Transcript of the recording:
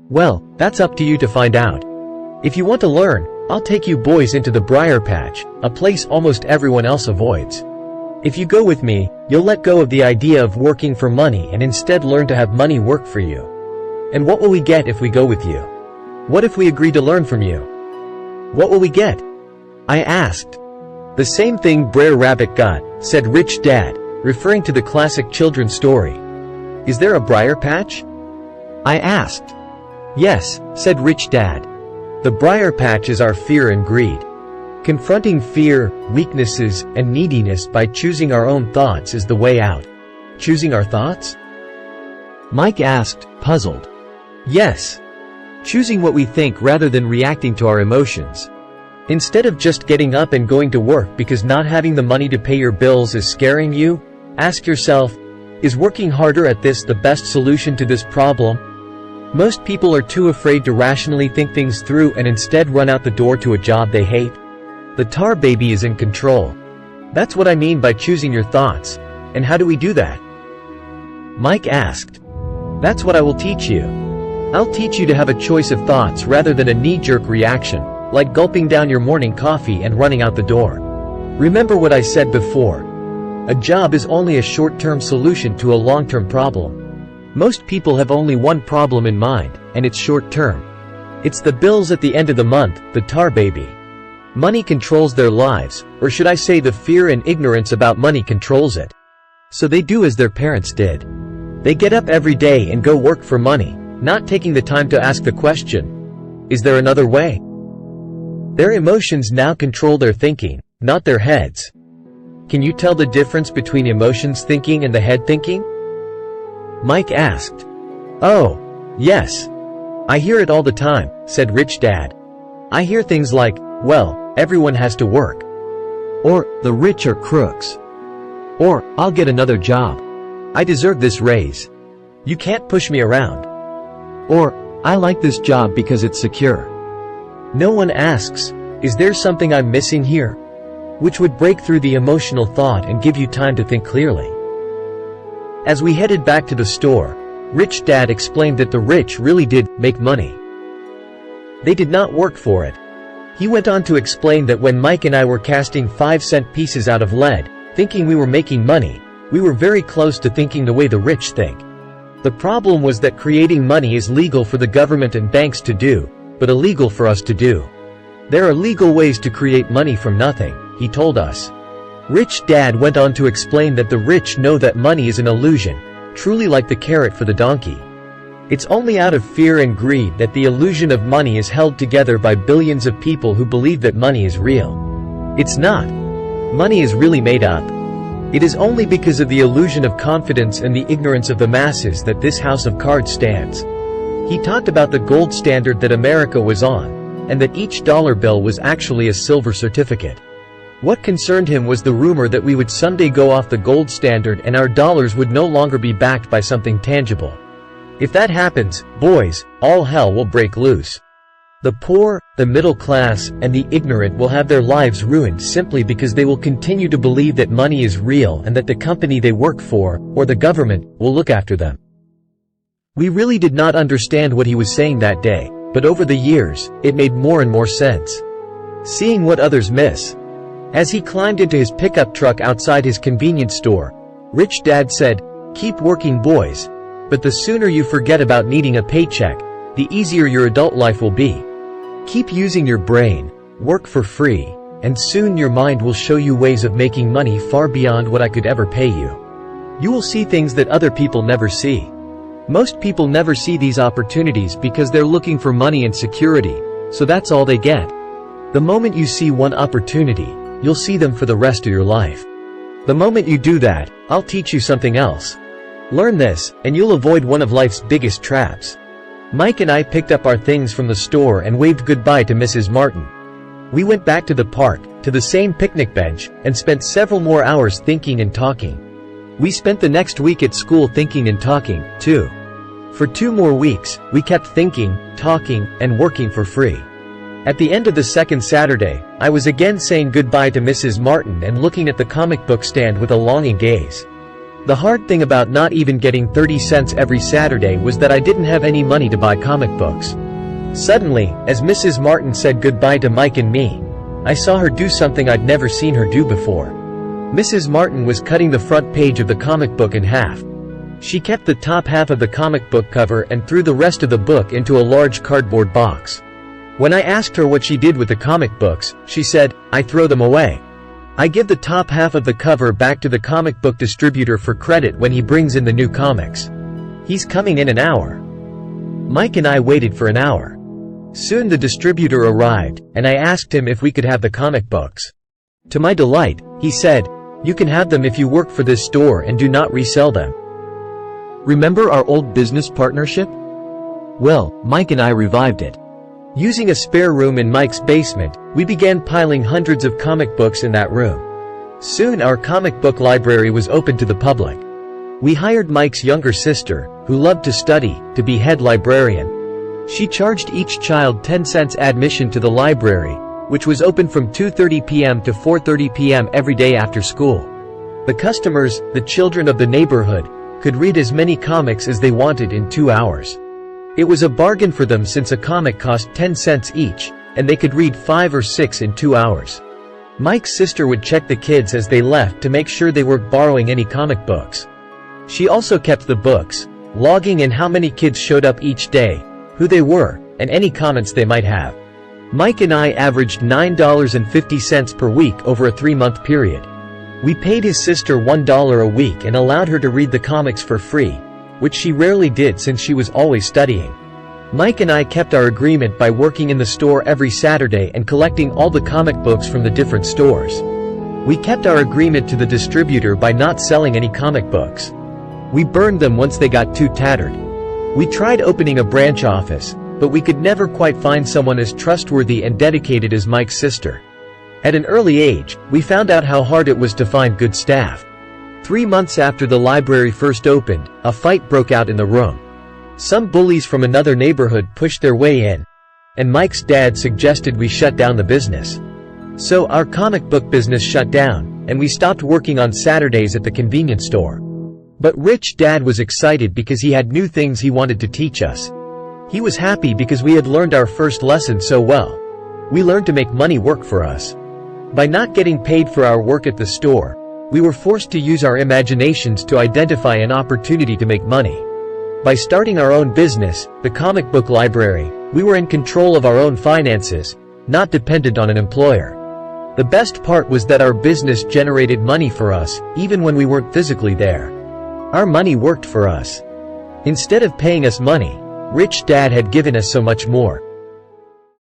Well, that's up to you to find out. If you want to learn, I'll take you boys into the briar patch, a place almost everyone else avoids. If you go with me, you'll let go of the idea of working for money and instead learn to have money work for you. And what will we get if we go with you? What if we agree to learn from you? What will we get? I asked. The same thing Brer Rabbit got, said Rich Dad, referring to the classic children's story. Is there a briar patch? I asked. Yes, said Rich Dad. The briar patch is our fear and greed. Confronting fear, weaknesses, and neediness by choosing our own thoughts is the way out. Choosing our thoughts? Mike asked, puzzled. Yes. Choosing what we think rather than reacting to our emotions. Instead of just getting up and going to work because not having the money to pay your bills is scaring you, ask yourself, is working harder at this the best solution to this problem? Most people are too afraid to rationally think things through and instead run out the door to a job they hate. The tar baby is in control. That's what I mean by choosing your thoughts. And how do we do that? Mike asked. That's what I will teach you. I'll teach you to have a choice of thoughts rather than a knee-jerk reaction, like gulping down your morning coffee and running out the door. Remember what I said before. A job is only a short-term solution to a long-term problem. Most people have only one problem in mind, and it's short-term. It's the bills at the end of the month, the tar baby. Money controls their lives, or should I say the fear and ignorance about money controls it. So they do as their parents did. They get up every day and go work for money, not taking the time to ask the question, is there another way? Their emotions now control their thinking, not their heads. Can you tell the difference between emotions thinking and the head thinking? Mike asked. Oh, yes. I hear it all the time, said Rich Dad. I hear things like, well, everyone has to work. Or, the rich are crooks. Or, I'll get another job. I deserve this raise. You can't push me around. Or, I like this job because it's secure. No one asks, is there something I'm missing here? Which would break through the emotional thought and give you time to think clearly. As we headed back to the store, Rich Dad explained that the rich really did make money. They did not work for it. He went on to explain that when Mike and I were casting 5-cent pieces out of lead, thinking we were making money, we were very close to thinking the way the rich think. The problem was that creating money is legal for the government and banks to do, but illegal for us to do. There are legal ways to create money from nothing, he told us. Rich Dad went on to explain that the rich know that money is an illusion, truly like the carrot for the donkey. It's only out of fear and greed that the illusion of money is held together by billions of people who believe that money is real. It's not. Money is really made up. It is only because of the illusion of confidence and the ignorance of the masses that this house of cards stands. He talked about the gold standard that America was on, and that each dollar bill was actually a silver certificate. What concerned him was the rumor that we would someday go off the gold standard and our dollars would no longer be backed by something tangible. If that happens, boys, all hell will break loose. The poor, the middle class, and the ignorant will have their lives ruined simply because they will continue to believe that money is real and that the company they work for, or the government, will look after them. We really did not understand what he was saying that day, but over the years, it made more and more sense. Seeing what others miss. As he climbed into his pickup truck outside his convenience store, Rich Dad said, "Keep working, boys. But the sooner you forget about needing a paycheck, the easier your adult life will be. Keep using your brain, work for free, and soon your mind will show you ways of making money far beyond what I could ever pay you. You will see things that other people never see. Most people never see these opportunities because they're looking for money and security, so that's all they get. The moment you see one opportunity, you'll see them for the rest of your life. The moment you do that, I'll teach you something else. Learn this, and you'll avoid one of life's biggest traps." Mike and I picked up our things from the store and waved goodbye to Mrs. Martin. We went back to the park, to the same picnic bench, and spent several more hours thinking and talking. We spent the next week at school thinking and talking, too. For 2 more weeks, we kept thinking, talking, and working for free. At the end of the second Saturday, I was again saying goodbye to Mrs. Martin and looking at the comic book stand with a longing gaze. The hard thing about not even getting 30 cents every Saturday was that I didn't have any money to buy comic books. Suddenly, as Mrs. Martin said goodbye to Mike and me, I saw her do something I'd never seen her do before. Mrs. Martin was cutting the front page of the comic book in half. She kept the top half of the comic book cover and threw the rest of the book into a large cardboard box. When I asked her what she did with the comic books, she said, "I throw them away. I give the top half of the cover back to the comic book distributor for credit when he brings in the new comics. He's coming in an hour." Mike and I waited for an hour. Soon the distributor arrived, and I asked him if we could have the comic books. To my delight, he said, "You can have them if you work for this store and do not resell them." Remember our old business partnership? Well, Mike and I revived it. Using a spare room in Mike's basement, we began piling hundreds of comic books in that room. Soon our comic book library was open to the public. We hired Mike's younger sister, who loved to study, to be head librarian. She charged each child 10 cents admission to the library, which was open from 2:30 p.m. to 4:30 p.m. every day after school. The customers, the children of the neighborhood, could read as many comics as they wanted in 2 hours. It was a bargain for them since a comic cost 10 cents each, and they could read 5 or 6 in 2 hours. Mike's sister would check the kids as they left to make sure they weren't borrowing any comic books. She also kept the books, logging in how many kids showed up each day, who they were, and any comments they might have. Mike and I averaged $9.50 per week over a 3-month period. We paid his sister $1 a week and allowed her to read the comics for free, which she rarely did since she was always studying. Mike and I kept our agreement by working in the store every Saturday and collecting all the comic books from the different stores. We kept our agreement to the distributor by not selling any comic books. We burned them once they got too tattered. We tried opening a branch office, but we could never quite find someone as trustworthy and dedicated as Mike's sister. At an early age, we found out how hard it was to find good staff. 3 months after the library first opened, a fight broke out in the room. Some bullies from another neighborhood pushed their way in, and Mike's dad suggested we shut down the business. So our comic book business shut down, and we stopped working on Saturdays at the convenience store. But Rich Dad was excited because he had new things he wanted to teach us. He was happy because we had learned our first lesson so well. We learned to make money work for us. By not getting paid for our work at the store, we were forced to use our imaginations to identify an opportunity to make money. By starting our own business, the comic book library, we were in control of our own finances, not dependent on an employer. The best part was that our business generated money for us, even when we weren't physically there. Our money worked for us. Instead of paying us money, Rich Dad had given us so much more.